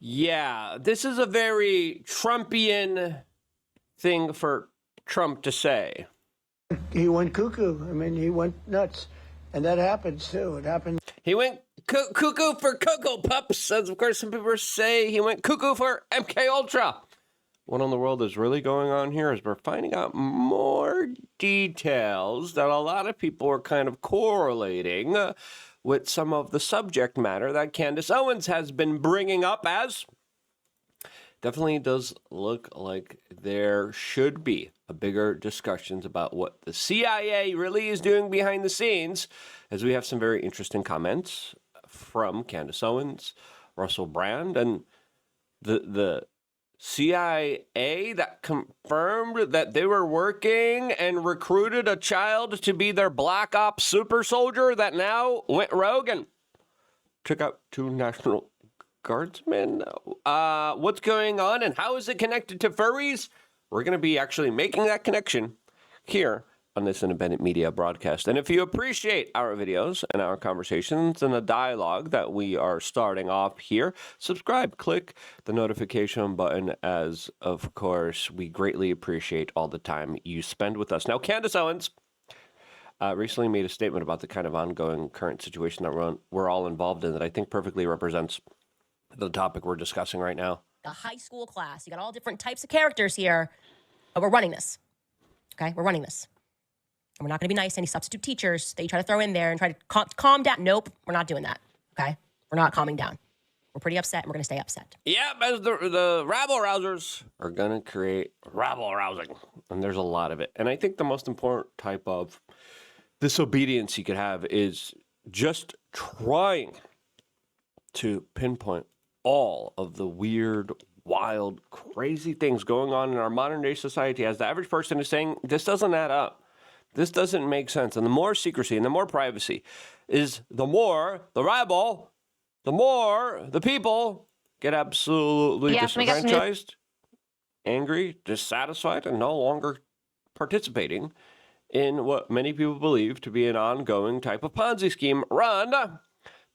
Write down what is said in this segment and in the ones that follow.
Yeah, this is a very Trumpian thing for Trump to say. He went cuckoo. I mean, he went nuts. And that happens, too. It happens. He went cuckoo for Cocoa Pups, as of course some people say. He went cuckoo for MK Ultra. What in the world is really going on here is we're finding out more details that a lot of people are kind of correlating with some of the subject matter that Candace Owens has been bringing up, as definitely does look like there should be a bigger discussions about what the CIA really is doing behind the scenes, as we have some very interesting comments from Candace Owens, Russell Brand, and the CIA that confirmed that they were working and recruited a child to be their Black Ops super soldier that now went rogue and took out 2 National Guardsmen. What's going on and how is it connected to furries? We're going to be actually making that connection here on this independent media broadcast. And if you appreciate our videos and our conversations and the dialogue that we are starting off here, subscribe, click the notification button, as of course we greatly appreciate all the time you spend with us. Now, Candace Owens recently made a statement about the kind of ongoing current situation that we're all involved in that I think perfectly represents the topic we're discussing right now. A high school class. You got all different types of characters here. But we're running this. Okay? We're running this. And we're not going to be nice to any substitute teachers that you try to throw in there and try to calm down. Nope, we're not doing that. Okay? We're not calming down. We're pretty upset, and we're going to stay upset. Yep, as the rabble-rousers are going to create rabble-rousing. And there's a lot of it. And I think the most important type of disobedience you could have is just trying to pinpoint all of the weird, wild, crazy things going on in our modern-day society, as the average person is saying, this doesn't add up. This doesn't make sense. And the more secrecy and the more privacy is the more the rabble, the more the people get absolutely disenfranchised, angry, dissatisfied, and no longer participating in what many people believe to be an ongoing type of Ponzi scheme run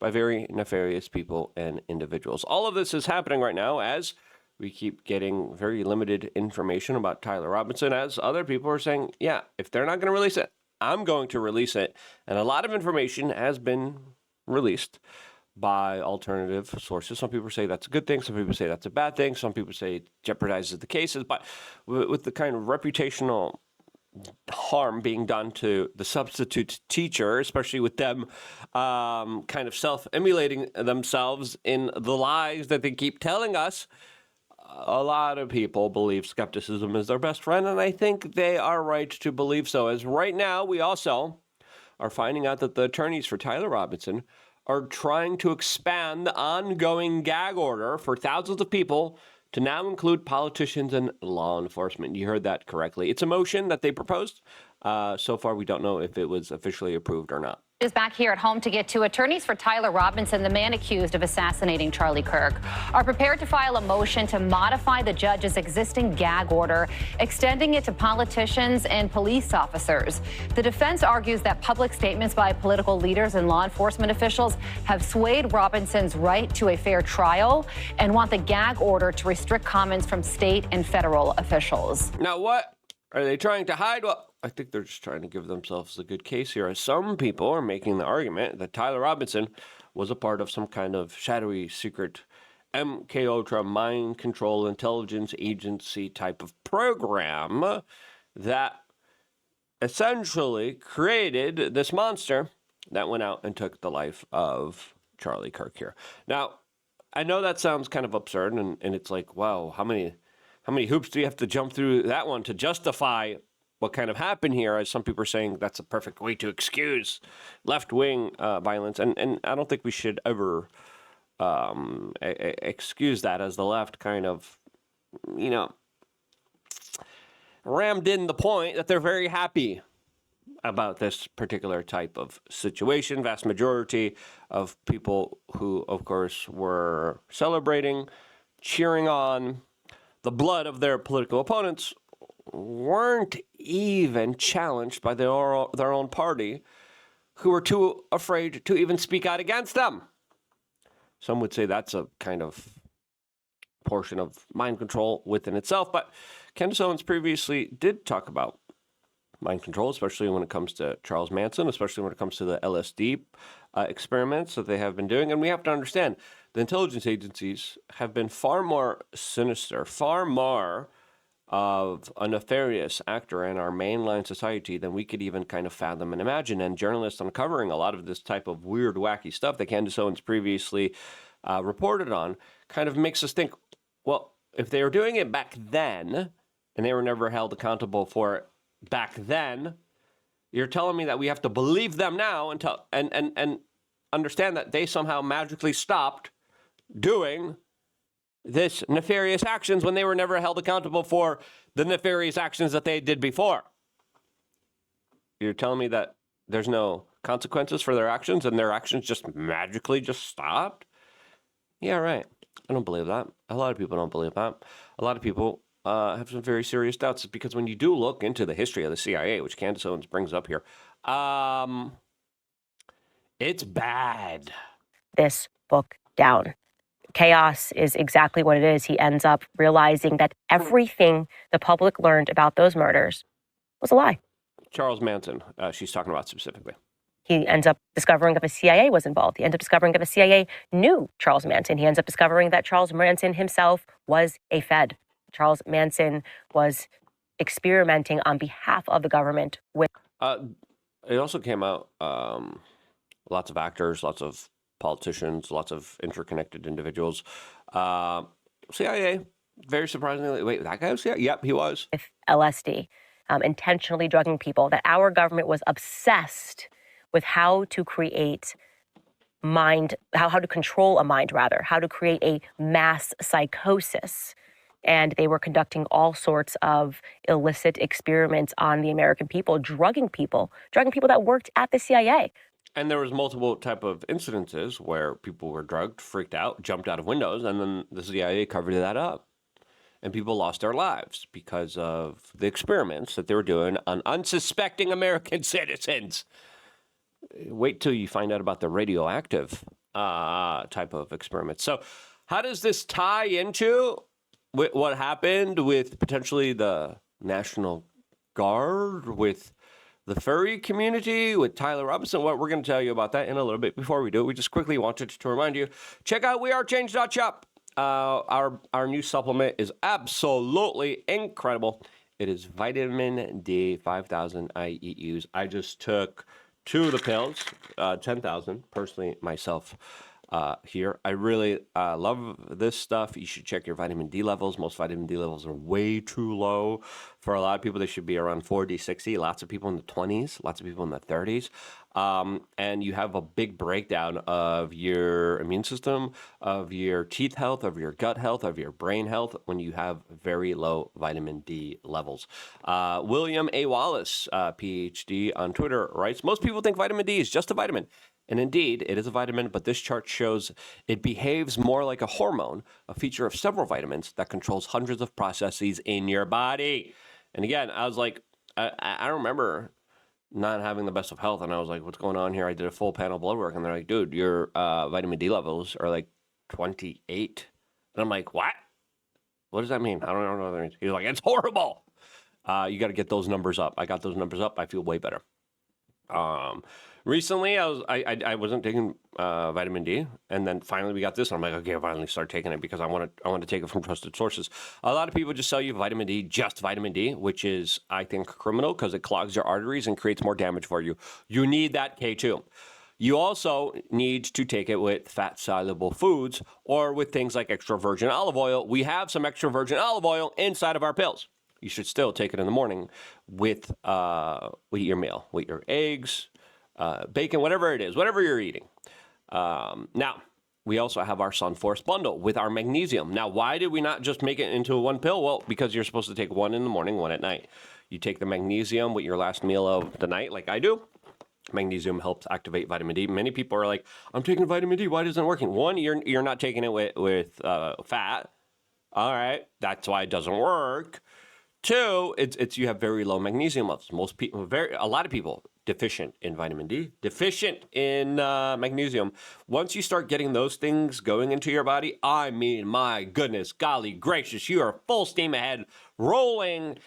by very nefarious people and individuals. All of this is happening right now as we keep getting very limited information about Tyler Robinson, as other people are saying, yeah, if they're not going to release it, I'm going to release it. And a lot of information has been released by alternative sources. Some people say that's a good thing. Some people say that's a bad thing. Some people say it jeopardizes the cases. But with the kind of reputational harm being done to the substitute teacher, especially with them kind of self-emulating themselves in the lies that they keep telling us, a lot of people believe skepticism is their best friend, and I think they are right to believe so. As right now, we also are finding out that the attorneys for Tyler Robinson are trying to expand the ongoing gag order for thousands of people to now include politicians and law enforcement. You heard that correctly. It's a motion that they proposed. So far, we don't know if it was officially approved or not. Is back here at home to get to attorneys for Tyler Robinson, the man accused of assassinating Charlie Kirk, are prepared to file a motion to modify the judge's existing gag order, extending it to politicians and police officers. The defense argues that public statements by political leaders and law enforcement officials have swayed Robinson's right to a fair trial and want the gag order to restrict comments from state and federal officials. Now, what are they trying to hide? Well, I think they're just trying to give themselves a good case here. Some people are making the argument that Tyler Robinson was a part of some kind of shadowy, secret MK Ultra mind control intelligence agency type of program that essentially created this monster that went out and took the life of Charlie Kirk here. Now, I know that sounds kind of absurd, and it's like, wow, how many hoops do you have to jump through that one to justify what kind of happened here? As some people are saying, that's a perfect way to excuse left-wing violence. And I don't think we should ever excuse that, as the left kind of, rammed in the point that they're very happy about this particular type of situation. Vast majority of people who, of course, were celebrating, cheering on the blood of their political opponents weren't even challenged by their own party, who were too afraid to even speak out against them. Some would say that's a kind of portion of mind control within itself. But Candace Owens previously did talk about mind control, especially when it comes to Charles Manson, especially when it comes to the LSD experiments that they have been doing. And we have to understand the intelligence agencies have been far more sinister, far more of a nefarious actor in our mainline society than we could even kind of fathom and imagine. And journalists uncovering a lot of this type of weird, wacky stuff that Candace Owens previously reported on kind of makes us think, well, if they were doing it back then and they were never held accountable for it back then, you're telling me that we have to believe them now and understand that they somehow magically stopped doing this nefarious actions when they were never held accountable for the nefarious actions that they did before. You're telling me that there's no consequences for their actions and their actions just magically just stopped? Yeah, right. I don't believe that. A lot of people don't believe that. A lot of people have some very serious doubts, because when you do look into the history of the CIA, which Candace Owens brings up here, it's bad. This book down. Chaos is exactly what it is. He ends up realizing that everything the public learned about those murders was a lie. Charles Manson, she's talking about specifically. He ends up discovering that the CIA was involved. He ends up discovering that the CIA knew Charles Manson. He ends up discovering that Charles Manson himself was a Fed. Charles Manson was experimenting on behalf of the government with. It also came out, lots of actors, lots of politicians, lots of interconnected individuals. CIA, very surprisingly, wait, that guy was CIA? Yep, he was. With LSD, intentionally drugging people, that our government was obsessed with how to create how to control a mind, rather, how to create a mass psychosis. And they were conducting all sorts of illicit experiments on the American people, drugging people that worked at the CIA. And there was multiple type of incidences where people were drugged, freaked out, jumped out of windows, and then the CIA covered that up. And people lost their lives because of the experiments that they were doing on unsuspecting American citizens. Wait till you find out about the radioactive type of experiments. So how does this tie into what happened with potentially the National Guard, with the furry community, with Tyler Robinson? What we're going to tell you about that in a little bit. Before we do it, we just quickly wanted to remind you, check out wearechange.shop. Our new supplement is absolutely incredible. It is vitamin D, 5,000 IEUs. I just took 2 of the pills, 10,000, personally, myself. Here. I really love this stuff. You should check your vitamin D levels. Most vitamin D levels are way too low. For a lot of people, they should be around 40, 60. Lots of people in the 20s, lots of people in the 30s. And you have a big breakdown of your immune system, of your teeth health, of your gut health, of your brain health when you have very low vitamin D levels. William A. Wallace, PhD on Twitter, writes, most people think vitamin D is just a vitamin. And indeed, it is a vitamin, but this chart shows it behaves more like a hormone, a feature of several vitamins that controls hundreds of processes in your body. And again, I was like, I remember not having the best of health, and I was like, what's going on here? I did a full panel blood work, and they're like, dude, your vitamin D levels are like 28. And I'm like, what? What does that mean? I don't know what that means. He's like, it's horrible. You got to get those numbers up. I got those numbers up. I feel way better. Recently, I wasn't taking vitamin D, and then finally we got this, and I'm like, okay, I finally start taking it because I want to take it from trusted sources. A lot of people just sell you vitamin D, just vitamin D, which is, I think, criminal because it clogs your arteries and creates more damage for you. You need that K2. You also need to take it with fat-soluble foods or with things like extra virgin olive oil. We have some extra virgin olive oil inside of our pills. You should still take it in the morning with your meal, with your eggs, bacon, whatever it is, whatever you're eating. Now, we also have our Sunforce bundle with our magnesium. Now, why did we not just make it into one pill? Well, because you're supposed to take one in the morning, one at night. You take the magnesium with your last meal of the night, like I do. Magnesium helps activate vitamin D. Many people are like, I'm taking vitamin D. Why isn't it working? One, you're not taking it with fat. All right, that's why it doesn't work. Two, it's you have very low magnesium levels. Most people, a lot of people deficient in vitamin D, deficient in magnesium. Once you start getting those things going into your body, I mean, my goodness, golly gracious, you are full steam ahead, rolling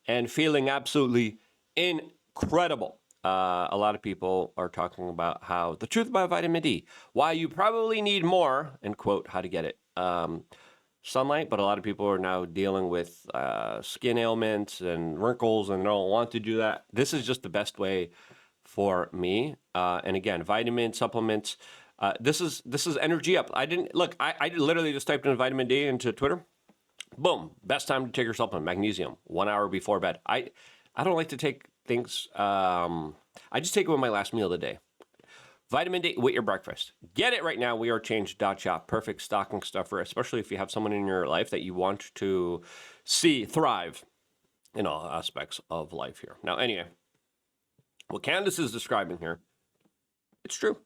and feeling absolutely incredible. A lot of people are talking about how the truth about vitamin D, why you probably need more, and quote, how to get it. Sunlight, but a lot of people are now dealing with skin ailments and wrinkles and don't want to do that. This is just the best way for me. And again, vitamin supplements. This is energy up. I literally just typed in vitamin D into Twitter. Boom, best time to take your supplement, magnesium, 1 hour before bed. I don't like to take things. I just take it with my last meal of the day. Vitamin D with your breakfast. Get it right now. We are Change.shop. Perfect stocking stuffer, especially if you have someone in your life that you want to see thrive in all aspects of life here. Now, anyway, what Candace is describing here, it's true.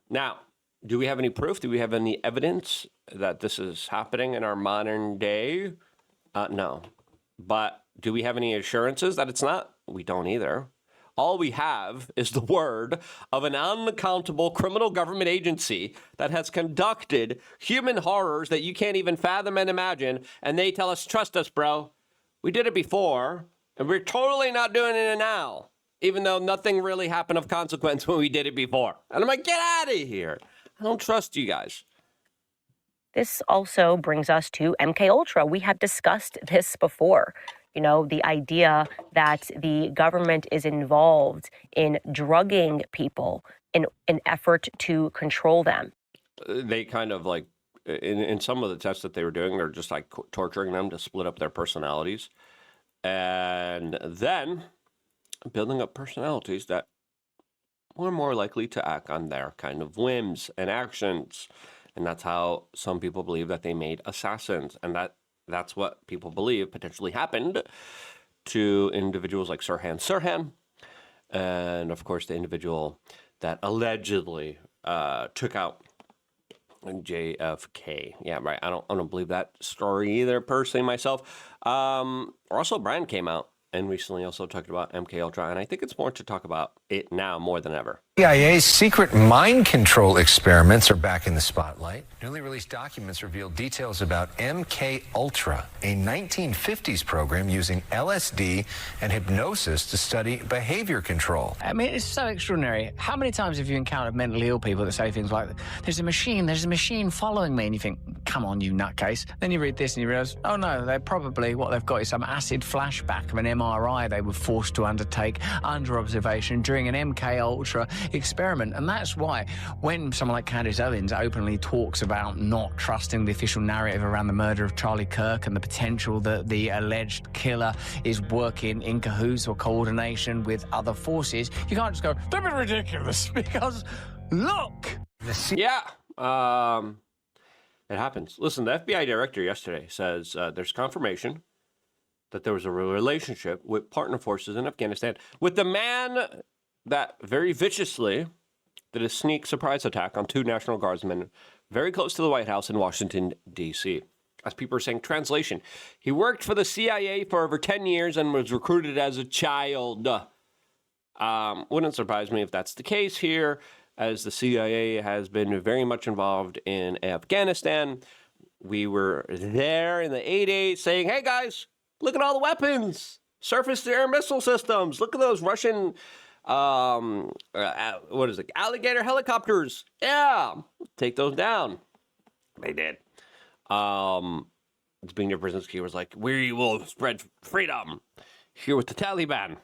Now, do we have any proof? Do we have any evidence that this is happening in our modern day? No. But do we have any assurances that it's not? We don't either. All we have is the word of an unaccountable criminal government agency that has conducted human horrors that you can't even fathom and imagine. And they tell us, trust us, bro. We did it before, and we're totally not doing it now, even though nothing really happened of consequence when we did it before. And I'm like, get out of here. I don't trust you guys. This also brings us to MK Ultra. We have discussed this before. You know, the idea that the government is involved in drugging people in an effort to control them. They kind of like, in some of the tests that they were doing, they're just like torturing them to split up their personalities. And then building up personalities that were more likely to act on their kind of whims and actions. And that's how some people believe that they made assassins. And that's what people believe potentially happened to individuals like Sirhan. And of course, the individual that allegedly took out JFK. Yeah, right. I don't believe that story either, personally, myself. Russell Brand came out and recently also talked about MK Ultra, and I think it's more to talk about it now more than ever. CIA's secret mind control experiments are back in the spotlight. Newly released documents reveal details about MK Ultra, a 1950s program using LSD and hypnosis to study behavior control. I mean, it's so extraordinary. How many times have you encountered mentally ill people that say things like, there's a machine following me, and you think, come on, you nutcase. Then you read this and you realize, oh no, they're probably, what they've got is some acid flashback of an MRI they were forced to undertake under observation during an MK Ultra experiment. And that's why when someone like Candace Owens openly talks about not trusting the official narrative around the murder of Charlie Kirk and the potential that the alleged killer is working in cahoots or coordination with other forces, you can't just go, don't be ridiculous, because look. Yeah, it happens. Listen, the FBI director yesterday says there's confirmation that there was a relationship with partner forces in Afghanistan with the man that very viciously did a sneak surprise attack on 2 National Guardsmen very close to the White House in Washington, D.C. As people are saying, translation, he worked for the CIA for over 10 years and was recruited as a child. Wouldn't surprise me if that's the case here, as the CIA has been very much involved in Afghanistan. We were there in the 80s saying, hey guys, look at all the weapons, surface-to-air missile systems. Look at those Russian, alligator helicopters. Yeah, take those down. They did. Zbigniew Brzezinski was like, we will spread freedom here with the Taliban.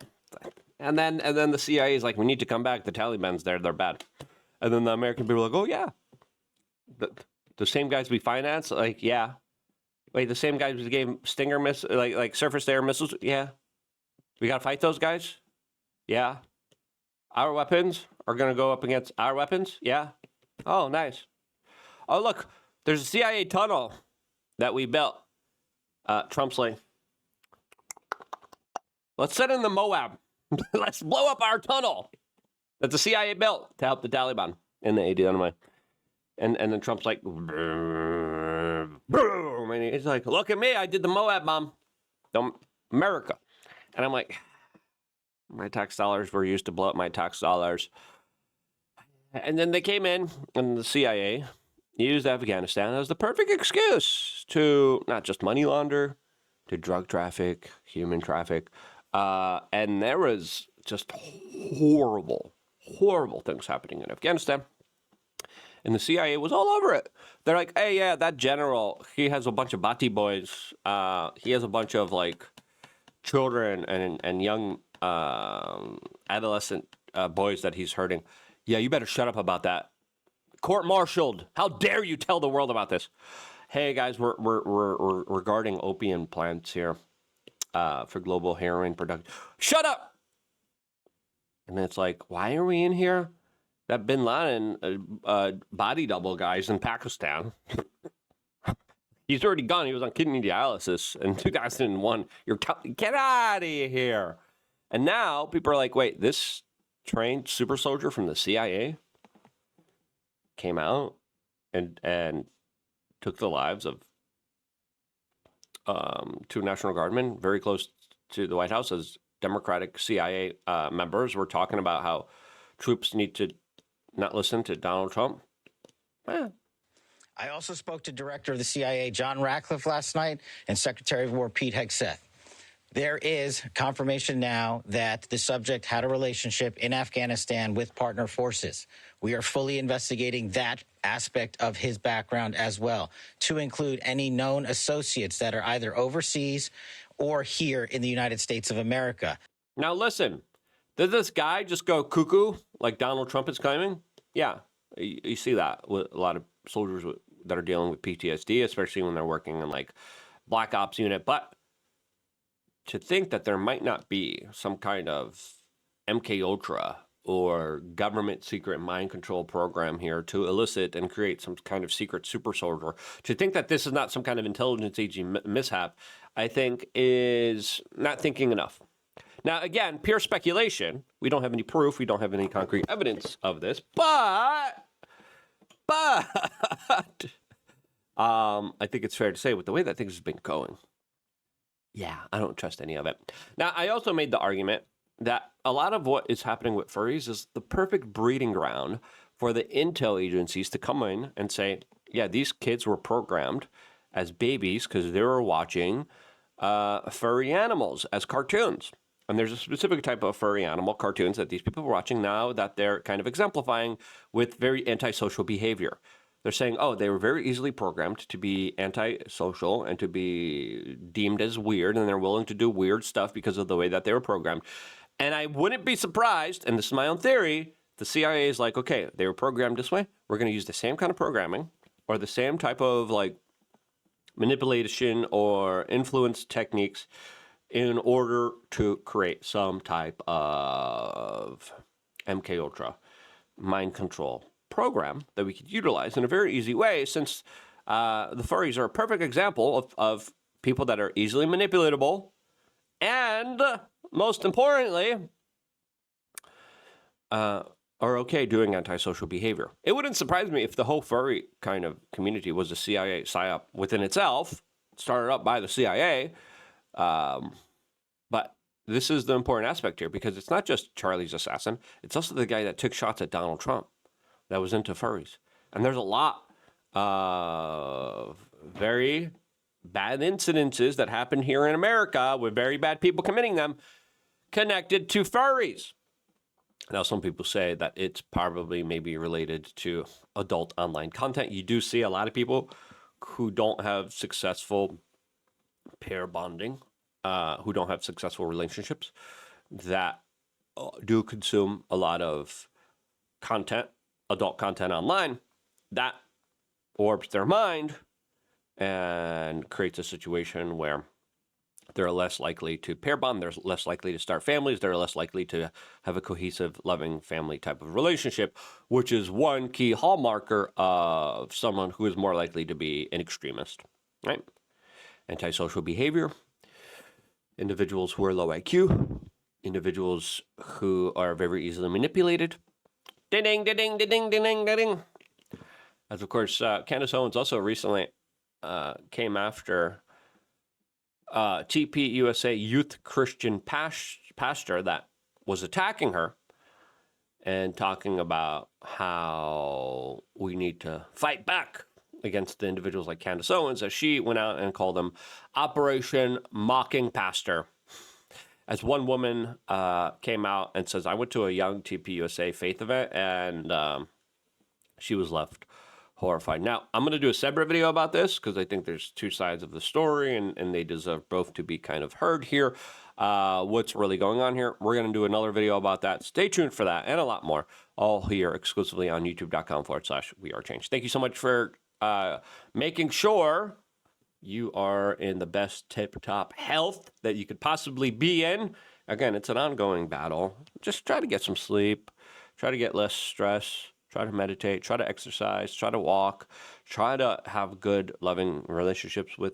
And then the CIA is like, we need to come back. The Taliban's there. They're bad. And then the American people are like, oh, yeah. The same guys we finance? Like, yeah. Wait, the same guys we gave Stinger like surface-to-air missiles? Yeah. We got to fight those guys? Yeah. Our weapons are going to go up against our weapons? Yeah. Oh, nice. Oh, look, there's a CIA tunnel that we built. Trump's like, let's send in the Moab. Let's blow up our tunnel that the CIA built to help the Taliban in the 80s. And then Trump's like, boom. And he's like, look at me. I did the Moab bomb. America. And I'm like, My tax dollars were used to blow up my tax dollars. And then they came in, and the CIA used Afghanistan as the perfect excuse to not just money launder, to drug traffic, human traffic. And there was just horrible, horrible things happening in Afghanistan. And the CIA was all over it. They're like, hey, yeah, that general, he has a bunch of Bati boys. He has a bunch of, like, children and young adolescent boys that he's hurting. Yeah, you better shut up about that. Court-martialed. How dare you tell the world about this? Hey, guys, we're regarding opium plants here for global heroin production. Shut up! And it's like, why are we in here? That Bin Laden body double guy's in Pakistan. He's already gone. He was on kidney dialysis in 2001. Get out of here. And now people are like, wait, this trained super soldier from the CIA came out and took the lives of two National Guardmen very close to the White House as Democratic CIA members. We're talking about how troops need to not listen to Donald Trump. I also spoke to Director of the CIA, John Ratcliffe, last night, and Secretary of War, Pete Hegseth. There is confirmation now that the subject had a relationship in Afghanistan with partner forces. We are fully investigating that aspect of his background as well, to include any known associates that are either overseas or here in the United States of America. Now, listen, did this guy just go cuckoo like Donald Trump is claiming? Yeah, you see that with a lot of soldiers that are dealing with PTSD, especially when they're working in like Black Ops unit. But to think that there might not be some kind of MK Ultra or government secret mind control program here to elicit and create some kind of secret super soldier, to think that this is not some kind of intelligence agency mishap, I think is not thinking enough. Now, again, pure speculation. We don't have any proof. We don't have any concrete evidence of this. But I think it's fair to say with the way that things have been going, yeah, I don't trust any of it. Now, I also made the argument that a lot of what is happening with furries is the perfect breeding ground for the intel agencies to come in and say, yeah, these kids were programmed as babies because they were watching furry animals as cartoons. And there's a specific type of furry animal cartoons that these people are watching now that they're kind of exemplifying with very antisocial behavior. They're saying, oh, they were very easily programmed to be antisocial and to be deemed as weird, and they're willing to do weird stuff because of the way that they were programmed. And I wouldn't be surprised, and this is my own theory, the CIA is like, okay, they were programmed this way. We're going to use the same kind of programming or the same type of like manipulation or influence techniques in order to create some type of MK Ultra mind control program that we could utilize in a very easy way, since the furries are a perfect example of people that are easily manipulatable and, most importantly, are okay doing antisocial behavior. It wouldn't surprise me if the whole furry kind of community was a CIA psyop within itself, started up by the CIA. But this is the important aspect here, because it's not just Charlie's assassin. It's also the guy that took shots at Donald Trump that was into furries. And there's a lot of very bad incidences that happen here in America with very bad people committing them connected to furries. Now, some people say that it's probably maybe related to adult online content. You do see a lot of people who don't have successful pair bonding, who don't have successful relationships, that do consume a lot of content, adult content online, that orbs their mind and creates a situation where they're less likely to pair bond, they're less likely to start families, they're less likely to have a cohesive, loving family type of relationship, which is one key hallmarker of someone who is more likely to be an extremist, right? Antisocial behavior, individuals who are low IQ, individuals who are very easily manipulated. Ding, ding, ding, ding, ding, ding, ding. As of course, Candace Owens also recently came after TP USA youth Christian pastor that was attacking her and talking about how we need to fight back against the individuals like Candace Owens, as she went out and called them Operation Mocking Pastor. As one woman came out and says, I went to a young TPUSA faith event, and she was left horrified. Now, I'm going to do a separate video about this because I think there's two sides of the story, and they deserve both to be kind of heard here. What's really going on here. We're going to do another video about that. Stay tuned for that and a lot more, all here exclusively on youtube.com/wearechange. Thank you so much for making sure you are in the best tip-top health that you could possibly be in. Again, it's an ongoing battle. Just try to get some sleep. Try to get less stress. Try to meditate. Try to exercise. Try to walk. Try to have good, loving relationships with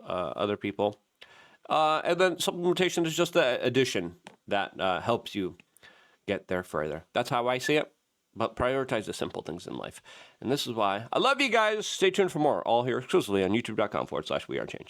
other people. And then supplementation is just an addition that helps you get there further. That's how I see it. But prioritize the simple things in life. And this is why I love you guys. Stay tuned for more, all here exclusively on youtube.com/wearechange.